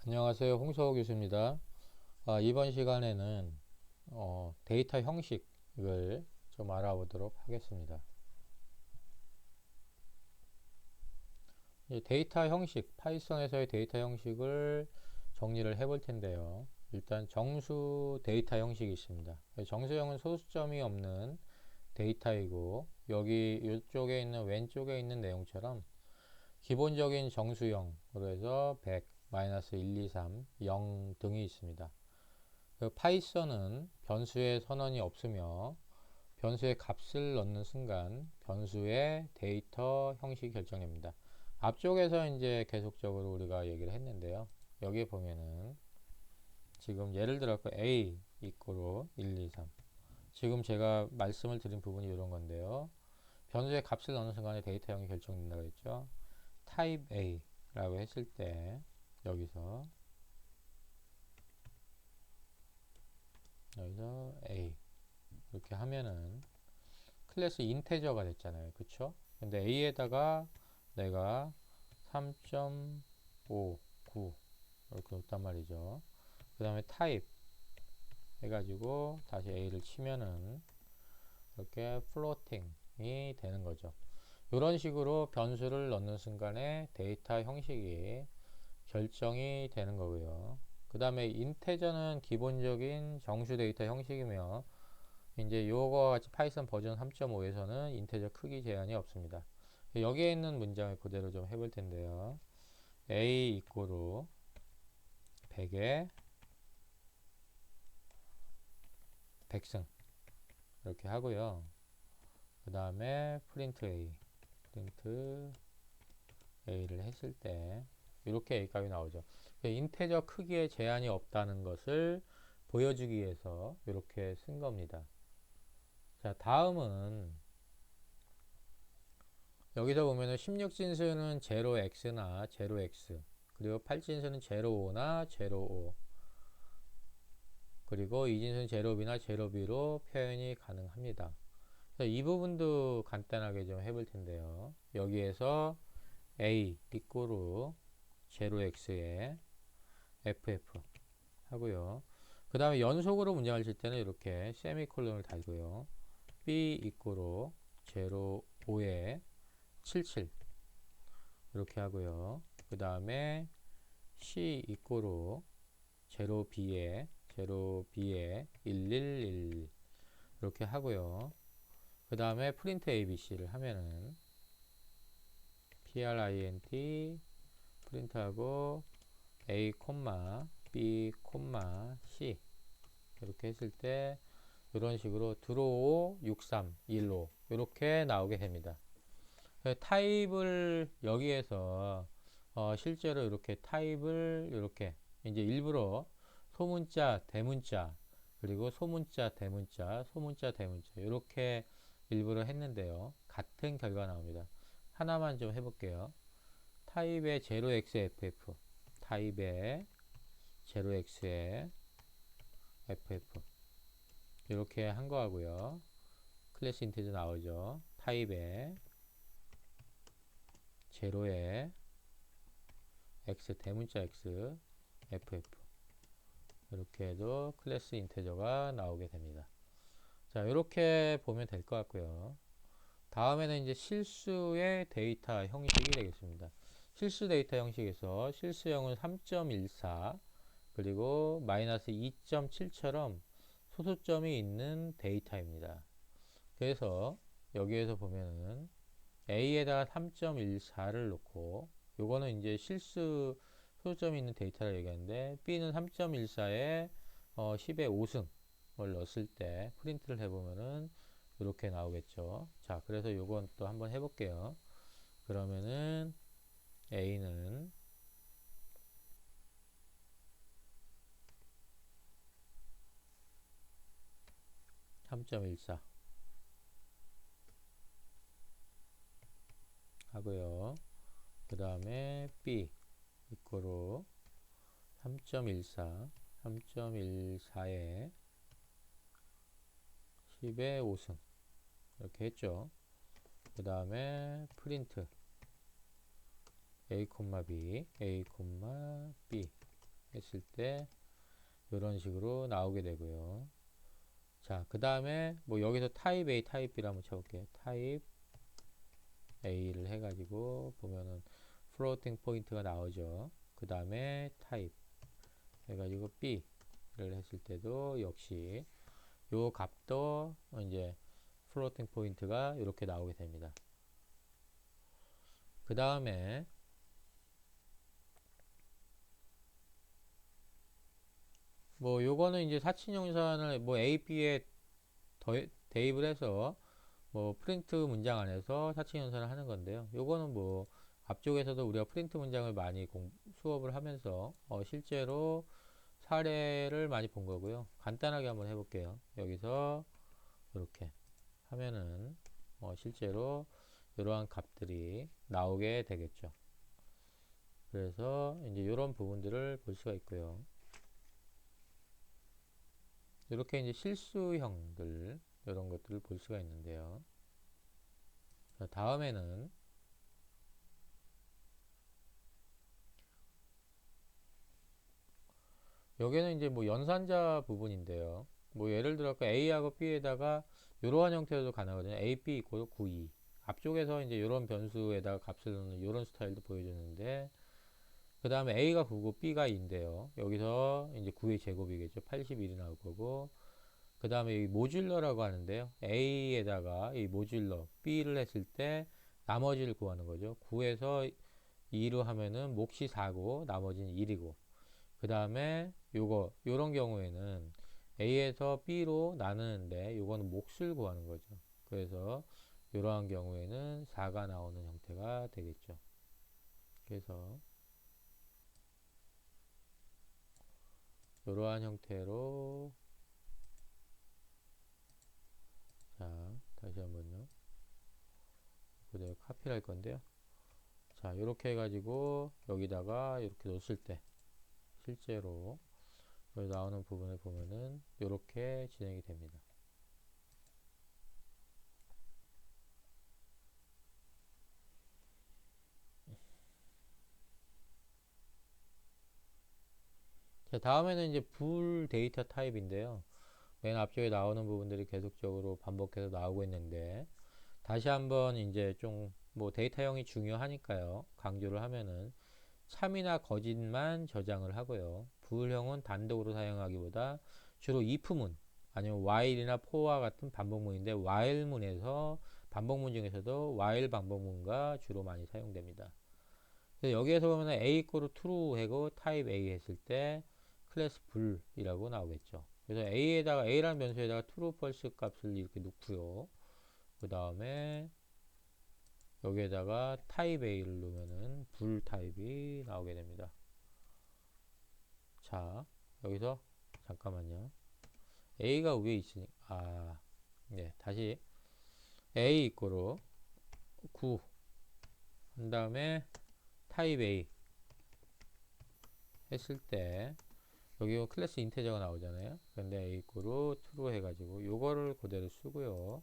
안녕하세요. 홍서호 교수입니다. 이번 시간에는 데이터 형식을 좀 알아보도록 하겠습니다. 이 데이터 형식, 파이썬에서의 데이터 형식을 정리를 해볼 텐데요. 일단 정수 데이터 형식이 있습니다. 정수형은 소수점이 없는 데이터이고, 여기 이쪽에 있는 왼쪽에 있는 내용처럼 기본적인 정수형으로 해서 100, 마이너스 1, 2, 3, 0 등이 있습니다. 그 파이썬은 변수의 선언이 없으며 변수의 값을 넣는 순간 변수의 데이터 형식이 결정됩니다. 앞쪽에서 이제 계속적으로 우리가 얘기를 했는데요. 여기에 보면은 지금 예를 들어 A 이꼬로 1, 2, 3. 지금 제가 말씀을 드린 부분이 이런 건데요. 변수의 값을 넣는 순간에 데이터형이 결정된다고 했죠. type A라고 했을 때 여기서 A 이렇게 하면은 클래스 인테저가 됐잖아요. 그쵸? 근데 A에다가 내가 3.59 이렇게 넣었단 말이죠. 그 다음에 타입 해가지고 다시 A를 치면은 이렇게 플로팅이 되는 거죠. 이런 식으로 변수를 넣는 순간에 데이터 형식이 결정이 되는 거고요. 그 다음에 인테저는 기본적인 정수 데이터 형식이며 이제 요거와 같이 파이썬 버전 3.5에서는 인테저 크기 제한이 없습니다. 여기에 있는 문장을 그대로 좀 해볼 텐데요. a 이꼬르 100에 100승 이렇게 하고요. 그 다음에 프린트 a를 했을 때 이렇게 a 값이 나오죠. 인테저 크기에 제한이 없다는 것을 보여주기 위해서 이렇게 쓴 겁니다. 자, 다음은 여기서 보면은 16진수는 0x나 0x, 그리고 8진수는 05나 05, 그리고 이진수는 0b나 0b로 표현이 가능합니다. 이 부분도 간단하게 좀 해볼 텐데요. 여기에서 a 이꼬르 0x에 ff 하고요. 그 다음에 연속으로 문장을 칠 때는 이렇게 세미콜론을 달고요. b 이꼬르 05에 77 이렇게 하고요. 그 다음에 c 이꼬르 0b에 111 이렇게 하고요. 그 다음에 프린트 abc를 하면은 print 프린트하고 a, b, c 이렇게 했을 때 이런 식으로 드로우 6315 이렇게 나오게 됩니다. 타입을 여기에서 실제로 이렇게 타입을 이렇게 이제 일부러 소문자, 대문자, 그리고 소문자, 대문자, 소문자, 대문자 이렇게 일부러 했는데요. 같은 결과 나옵니다. 하나만 좀 해볼게요. 타입의 0xff, 타입의 0x의 ff 이렇게 한 거하고요. 클래스 인티저 나오죠. 타입의 0의 x 대문자 x ff 이렇게 해도 클래스 인테저가 나오게 됩니다. 자, 이렇게 보면 될 것 같고요. 다음에는 이제 실수의 데이터 형식이 되겠습니다. 실수 데이터 형식에서 실수형은 3.14 그리고 마이너스 2.7처럼 소수점이 있는 데이터입니다. 그래서 여기에서 보면은 A에다가 3.14를 놓고 요거는 이제 실수 소수점이 있는 데이터를 얘기하는데 B는 3.14에 10의 5승을 넣었을 때 프린트를 해보면은 이렇게 나오겠죠. 자, 그래서 요건 또 한번 해볼게요. 그러면은 A는 3.14 하고요. 그 다음에 B 이꼬르 3.14 3.14에 10의 5승 이렇게 했죠. 그 다음에 프린트 a, b, a, b 했을 때 이런 식으로 나오게 되고요. 자, 그 다음에 뭐 여기서 타입 A, 타입 B를 한번 쳐볼게요. 타입 A를 해가지고 보면은 플로팅 포인트가 나오죠. 그 다음에 타입 해가지고 B를 했을 때도 역시 요 값도 이제 플로팅 포인트가 이렇게 나오게 됩니다. 그 다음에 뭐 요거는 이제 사칭용산을 뭐 A, B에 대입을 해서 뭐 프린트 문장 안에서 사칭 연산을 하는 건데요. 요거는 뭐 앞쪽에서도 우리가 프린트 문장을 많이 수업을 하면서 실제로 사례를 많이 본 거고요. 간단하게 한번 해볼게요. 여기서 이렇게 하면은 실제로 이러한 값들이 나오게 되겠죠. 그래서 이제 이런 부분들을 볼 수가 있고요. 이렇게 이제 실수형들 이런 것들을 볼 수가 있는데요. 자, 다음에는 여기는 이제 뭐 연산자 부분인데요. 뭐 예를 들어 A하고 B에다가 이러한 형태로도 가능하거든요. A, B 이퀄 9, 2. 앞쪽에서 이제 이런 변수에다가 값을 넣는 이런 스타일도 보여주는데, 그 다음에 A가 9고 B가 2인데요. 여기서 이제 9의 제곱이겠죠. 81이 나올 거고, 그 다음에 이 모듈러라고 하는데요. A에다가 이 모듈러 B를 했을 때 나머지를 구하는 거죠. 9에서 2로 하면은 몫이 4고 나머지는 1이고, 그 다음에 요런 경우에는 A에서 B로 나누는데 요거는 몫을 구하는 거죠. 그래서 이러한 경우에는 4가 나오는 형태가 되겠죠. 그래서 이러한 형태로, 자, 다시 한번요. 그대로 카피를 할 건데요. 자, 이렇게 해가지고 여기다가 이렇게 놓았을 때 실제로 여기 나오는 부분을 보면은 이렇게 진행이 됩니다. 자, 다음에는 이제 불 데이터 타입인데요. 맨 앞쪽에 나오는 부분들이 계속적으로 반복해서 나오고 있는데, 다시 한번 이제 좀 뭐 데이터형이 중요하니까요. 강조를 하면은 참이나 거짓만 저장을 하고요. 불형은 단독으로 사용하기보다 주로 if문 아니면 while이나 for와 같은 반복문인데, while문에서 반복문 중에서도 while 반복문가 주로 많이 사용됩니다. 그래서 여기에서 보면 a equal true 하고 type a 했을 때 클래스 불이라고 나오겠죠. 그래서 a에다가 a라는 변수에다가 true false 값을 이렇게 넣고요. 그 다음에 여기에다가 type a를 넣으면은 불 타입이 나오게 됩니다. 자, 여기서 잠깐만요. a가 위에 있으니까 네, 다시 a 이꼬로 9 한 다음에 type a 했을 때 여기 클래스 인테저가 나오잖아요. 근데 a 이꼬로 true 해가지고 요거를 그대로 쓰고요.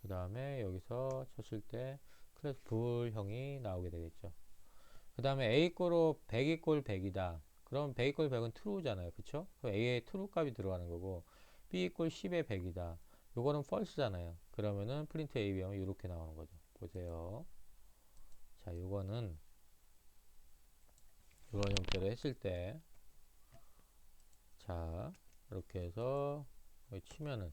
그 다음에 여기서 쳤을 때 클래스 불형이 나오게 되겠죠. 그 다음에 a 이꼬로 100 이꼴 100이다. 그럼 100 이꼴 100은 true잖아요. 그쵸? 그럼 a의 true 값이 들어가는 거고, b 이꼴 10에 100이다. 요거는 false잖아요. 그러면은 프린트 a, b 하면 이렇게 나오는 거죠. 보세요. 자, 요거는 이런 형태로 했을 때, 자, 이렇게 해서 여기 치면은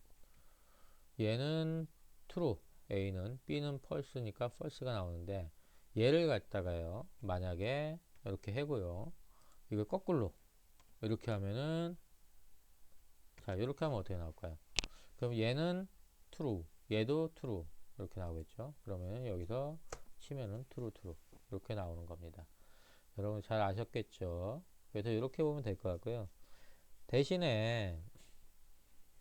얘는 true, a는 b는 false니까 false가 나오는데, 얘를 갖다가요, 만약에 이렇게 해고요. 이걸 거꾸로 이렇게 하면은, 자, 이렇게 하면 어떻게 나올까요? 그럼 얘는 true, 얘도 true 이렇게 나오겠죠. 그러면 여기서 치면은 true, true 이렇게 나오는 겁니다. 여러분 잘 아셨겠죠? 그래서 이렇게 보면 될 것 같고요. 대신에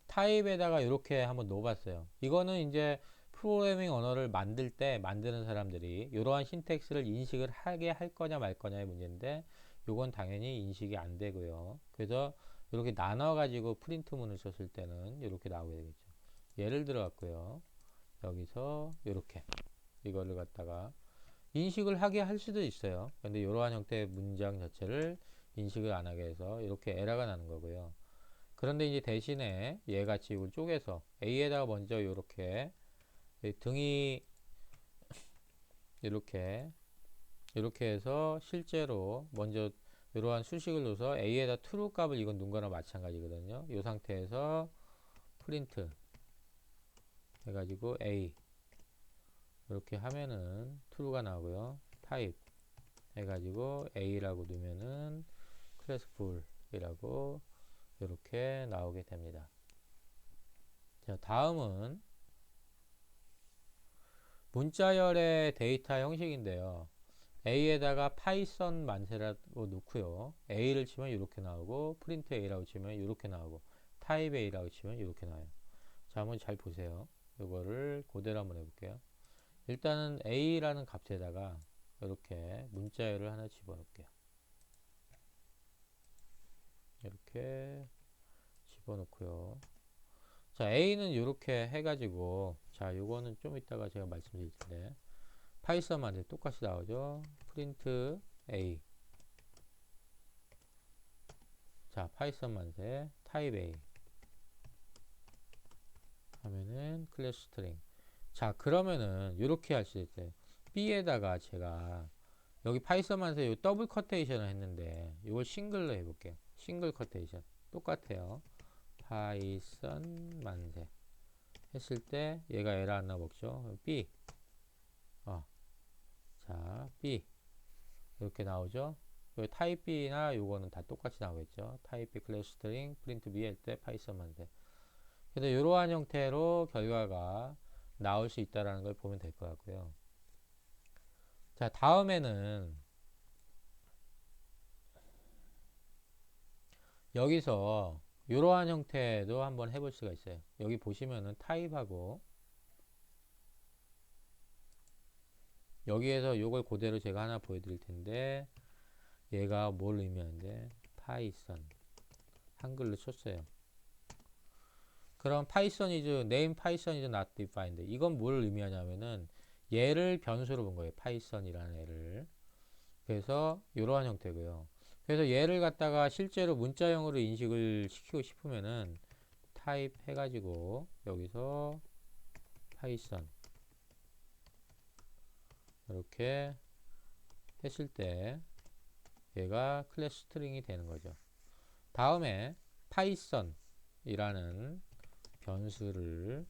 타입에다가 이렇게 한번 넣어봤어요. 이거는 이제 프로그래밍 언어를 만들 때 만드는 사람들이 이러한 신텍스를 인식을 하게 할 거냐 말 거냐의 문제인데, 이건 당연히 인식이 안 되고요. 그래서 이렇게 나눠 가지고 프린트문을 썼을 때는 이렇게 나오게 되겠죠. 예를 들어 갖고요. 여기서 이렇게 이거를 갖다가 인식을 하게 할 수도 있어요. 근데 이러한 형태의 문장 자체를 인식을 안 하게 해서 이렇게 에러가 나는 거고요. 그런데 이제 대신에 얘같이 이걸 쪼개서 A에다가 먼저 이렇게 등이 이렇게 해서 실제로 먼저 이러한 수식을 넣어서 A에다 true 값을 이건 넣은 거랑 마찬가지거든요. 이 상태에서 프린트 해가지고 A 이렇게 하면은 true가 나오고요. type 해가지고 A라고 넣으면은 클래스 full이라고 이렇게 나오게 됩니다. 자, 다음은 문자열의 데이터 형식인데요. A에다가 파이썬 만세라고 넣고요. A를 치면 이렇게 나오고 프린트 A라고 치면 이렇게 나오고 타입 A라고 치면 이렇게 나와요. 자, 한번 잘 보세요. 이거를 그대로 한번 해볼게요. 일단은 A라는 값에다가 이렇게 문자열을 하나 집어넣을게요. 이렇게 집어넣고요. 자, A는 이렇게 해가지고, 자, 요거는 좀 이따가 제가 말씀드릴 텐데, 파이썬만 똑같이 나오죠. 프린트 A. 자, 파이썬 만세 타입 A 하면은 클래스 스트링. 자, 그러면은 이렇게 할 수 있어요. B에다가 제가 여기 파이썬 만세 요 더블 커테이션을 했는데 이걸 싱글로 해볼게요. 싱글 커테이션 똑같아요. 파이썬 만세 했을 때 얘가 에러 안 나먹죠. B 자 B 이렇게 나오죠. 타입 B나 요거는 다 똑같이 나오겠죠. 타입 B 클래스 스트링 프린트 B 할 때 파이썬 만세. 그래서 이러한 형태로 결과가 나올 수 있다는 걸 보면 될 것 같고요. 자, 다음에는 여기서 이러한 형태도 한번 해볼 수가 있어요. 여기 보시면은 타입하고 여기에서 이걸 그대로 제가 하나 보여드릴 텐데 얘가 뭘 의미하는데 파이썬 한글로 쳤어요. 그럼 파이썬 is name 파이썬 is not defined. 이건 뭘 의미하냐면은 얘를 변수로 본 거예요. 파이썬이라는 애를. 그래서 이러한 형태고요. 그래서 얘를 갖다가 실제로 문자형으로 인식을 시키고 싶으면은 타입 해가지고 여기서 파이썬 이렇게 했을 때 얘가 클래스 스트링이 되는 거죠. 다음에 파이썬이라는 변수를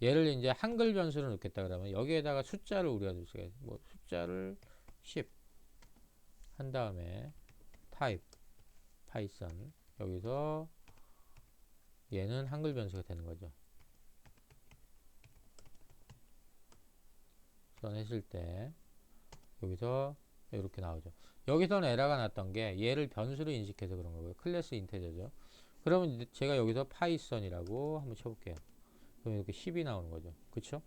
얘를 이제 한글 변수로 넣겠다 그러면 여기에다가 숫자를 우리가 줄 수가 있어요. 뭐 숫자를 10 한 다음에 타입 파이썬 여기서 얘는 한글 변수가 되는 거죠. 했을 때 여기서 이렇게 나오죠. 여기서는 에러가 났던 게 얘를 변수로 인식해서 그런 거고요. 클래스 인테저죠. 그러면 제가 여기서 파이썬이라고 한번 쳐볼게요. 그럼 이렇게 10이 나오는 거죠. 그쵸?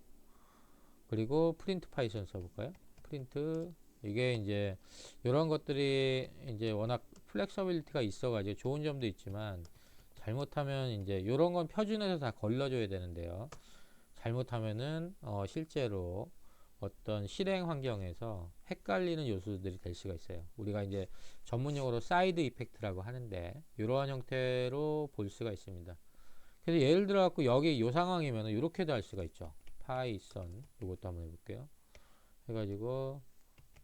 그리고 프린트 파이썬 써볼까요? 프린트 이게 이제 이런 것들이 이제 워낙 플렉서빌리티가 있어가지고 좋은 점도 있지만 잘못하면 이제 이런 건 표준에서 다 걸러줘야 되는데요. 잘못하면은 실제로 어떤 실행 환경에서 헷갈리는 요소들이 될 수가 있어요. 우리가 이제 전문용어로 사이드 이펙트라고 하는데 이러한 형태로 볼 수가 있습니다. 그래서 예를 들어 갖고 여기 이 상황이면 이렇게도 할 수가 있죠. 파이썬 이것도 한번 해볼게요. 해가지고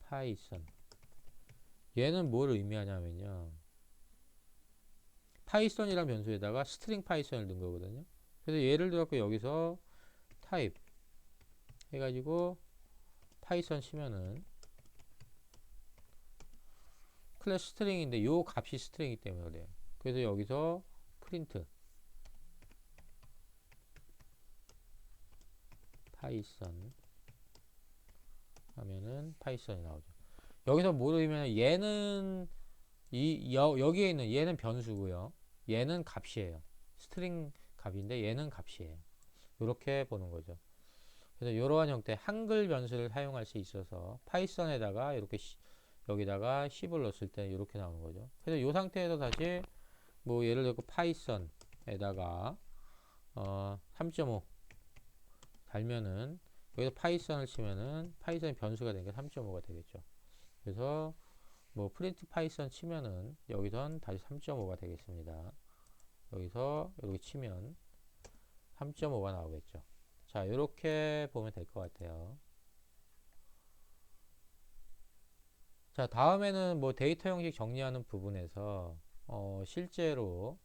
파이썬 얘는 뭘 의미하냐면요. 파이썬이란 변수에다가 스트링 파이썬을 넣은 거거든요. 그래서 예를 들어 갖고 여기서 타입 해가지고 파이썬 치면은 클래스 스트링인데 요 값이 스트링이기 때문에 그래요. 그래서 여기서 프린트 파이썬 하면은 파이썬이 나오죠. 여기서 모르면 얘는 여기에 있는 얘는 변수고요. 얘는 값이에요. 스트링 값인데 얘는 값이에요. 이렇게 보는 거죠. 그래서 이러한 형태 한글 변수를 사용할 수 있어서 파이썬에다가 이렇게 여기다가 10을 넣었을 때 이렇게 나오는 거죠. 그래서 이 상태에서 다시 뭐 예를 들어 파이썬에다가 3.5 달면은 여기서 파이썬을 치면은 파이썬이 변수가 되니까 3.5가 되겠죠. 그래서 뭐 프린트 파이썬 치면은 여기선 다시 3.5가 되겠습니다. 여기서 이렇게 치면 3.5가 나오겠죠. 자, 이렇게 보면 될 것 같아요. 자, 다음에는 뭐 데이터 형식 정리하는 부분에서 실제로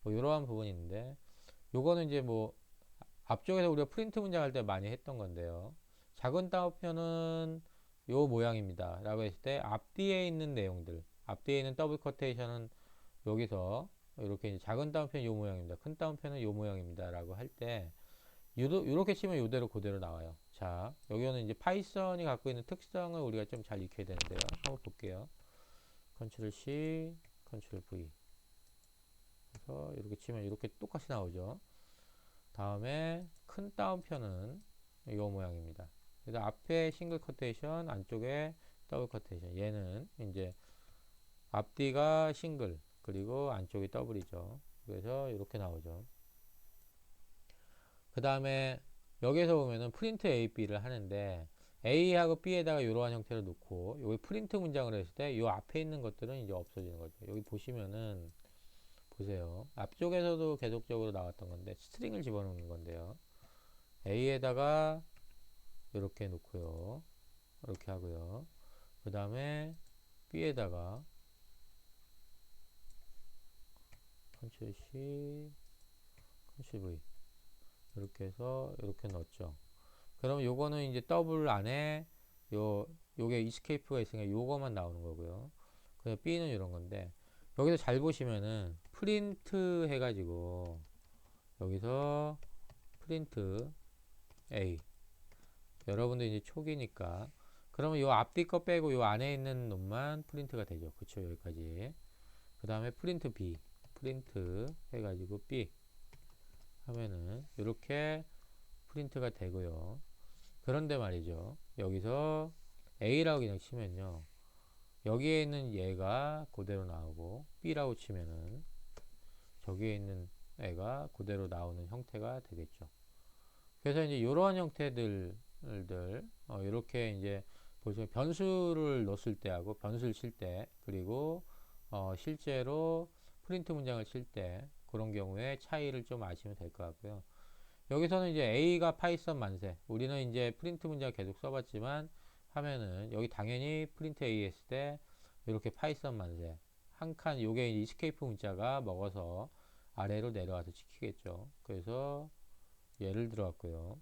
뭐 이러한 부분이 있는데, 요거는 이제 뭐 앞쪽에서 우리가 프린트 문장 할 때 많이 했던 건데요. 작은 따옴표는 요 모양입니다 라고 했을 때 앞뒤에 있는 내용들, 앞뒤에 있는 더블 커테이션은 여기서 이렇게 이제 작은 따옴표는 요 모양입니다, 큰 따옴표는 요 모양입니다 라고 할 때 요렇게 치면 요대로 그대로 나와요. 자, 여기는 이제 파이썬이 갖고 있는 특성을 우리가 좀 잘 익혀야 되는데요. 한번 볼게요. 컨트롤 C, 컨트롤 V. 그래서 이렇게 치면 이렇게 똑같이 나오죠. 다음에 큰 따옴표는 이 모양입니다. 그래서 앞에 싱글 커테이션, 안쪽에 더블 커테이션. 얘는 이제 앞뒤가 싱글, 그리고 안쪽이 더블이죠. 그래서 이렇게 나오죠. 그 다음에 여기서 보면은 프린트 A, B를 하는데 A하고 B에다가 이러한 형태를 놓고 여기 프린트 문장을 했을 때 이 앞에 있는 것들은 이제 없어지는 거죠. 여기 보시면은 보세요. 앞쪽에서도 계속적으로 나왔던 건데 스트링을 집어넣는 건데요. A에다가 이렇게 놓고요. 이렇게 하고요. 그 다음에 B에다가 컨트롤 C, 컨트롤 V 이렇게 해서 이렇게 넣었죠. 그럼 요거는 이제 더블 안에 요게 이스케이프가 있으니까 요거만 나오는 거고요. 그래서 B는 이런 건데 여기서 잘 보시면은 프린트 해가지고 여기서 프린트 A, 여러분들 이제 초기니까 그러면 요 앞뒤 거 빼고 요 안에 있는 놈만 프린트가 되죠. 그쵸, 여기까지. 그 다음에 프린트 B, 프린트 해가지고 B 하면은 이렇게 프린트가 되고요. 그런데 말이죠, 여기서 A라고 그냥 치면요, 여기에 있는 얘가 그대로 나오고 B라고 치면은 저기에 있는 애가 그대로 나오는 형태가 되겠죠. 그래서 이제 이러한 형태들 이렇게 이제 보시면 변수를 넣었을 때하고 변수를 칠 때, 그리고 실제로 프린트 문장을 칠 때 그런 경우에 차이를 좀 아시면 될 것 같고요. 여기서는 이제 A가 파이썬 만세, 우리는 이제 프린트 문장 계속 써봤지만 하면은 여기 당연히 프린트 A 했을 때 이렇게 파이썬 만세 한 칸, 요게 이제 이스케이프 문자가 먹어서 아래로 내려와서 찍히겠죠. 그래서 예를 들어왔고요.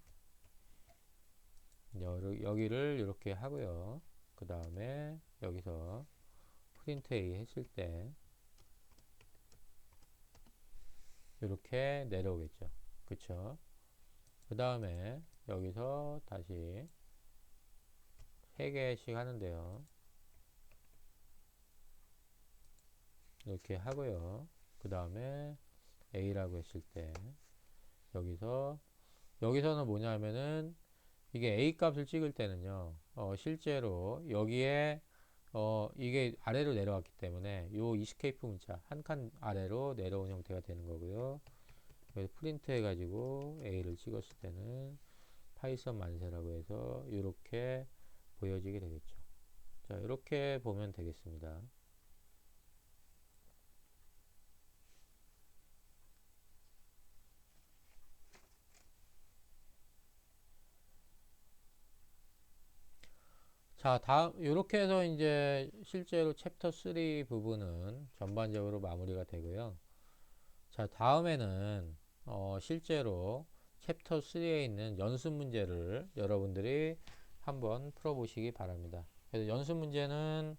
여기를 이렇게 하고요. 그 다음에 여기서 프린트 A 했을 때 이렇게 내려오겠죠. 그쵸? 그 다음에 여기서 다시 3개씩 하는데요. 이렇게 하고요. 그 다음에 A라고 했을 때 여기서는 뭐냐면은 이게 A 값을 찍을 때는요, 실제로 여기에 이게 아래로 내려왔기 때문에 요 이스케이프 문자 한 칸 아래로 내려온 형태가 되는 거고요. 그래서 프린트 해가지고 A를 찍었을 때는 파이썬 만세라고 해서 이렇게 보여지게 되겠죠. 자, 이렇게 보면 되겠습니다. 자, 다음 이렇게 해서 이제 실제로 챕터 3 부분은 전반적으로 마무리가 되고요. 자, 다음에는 실제로 챕터 3에 있는 연습 문제를 여러분들이 한번 풀어보시기 바랍니다. 그래서 연습 문제는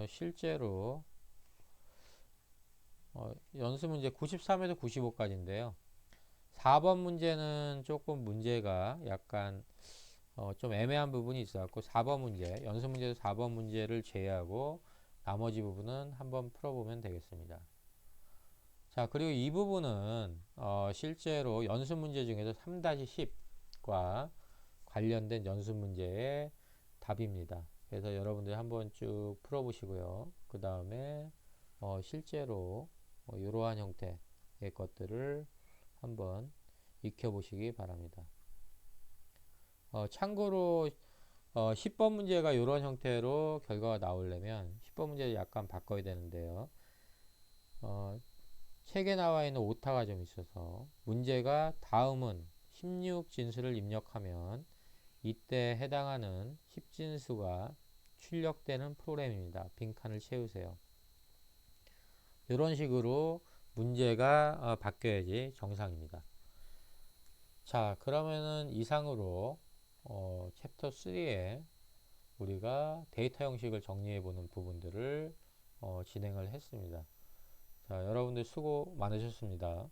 실제로 연습 문제 93에서 95까지인데요. 4번 문제는 조금 문제가 약간 좀 애매한 부분이 있어갖고 4번 문제, 연습 문제도 4번 문제를 제외하고 나머지 부분은 한번 풀어보면 되겠습니다. 자, 그리고 이 부분은 실제로 연습 문제 중에서 3-10과 관련된 연습 문제의 답입니다. 그래서 여러분들이 한번 쭉 풀어보시고요. 그 다음에 실제로 이러한 형태의 것들을 한번 익혀보시기 바랍니다. 참고로 10번 문제가 이런 형태로 결과가 나오려면 10번 문제를 약간 바꿔야 되는데요. 책에 나와 있는 오타가 좀 있어서 문제가 다음은 16 진수를 입력하면 이때 해당하는 10진수가 출력되는 프로그램입니다. 빈칸을 채우세요. 이런 식으로 문제가 바뀌어야지 정상입니다. 자, 그러면은 이상으로 챕터 3에 우리가 데이터 형식을 정리해 보는 부분들을 진행을 했습니다. 자, 여러분들 수고 많으셨습니다.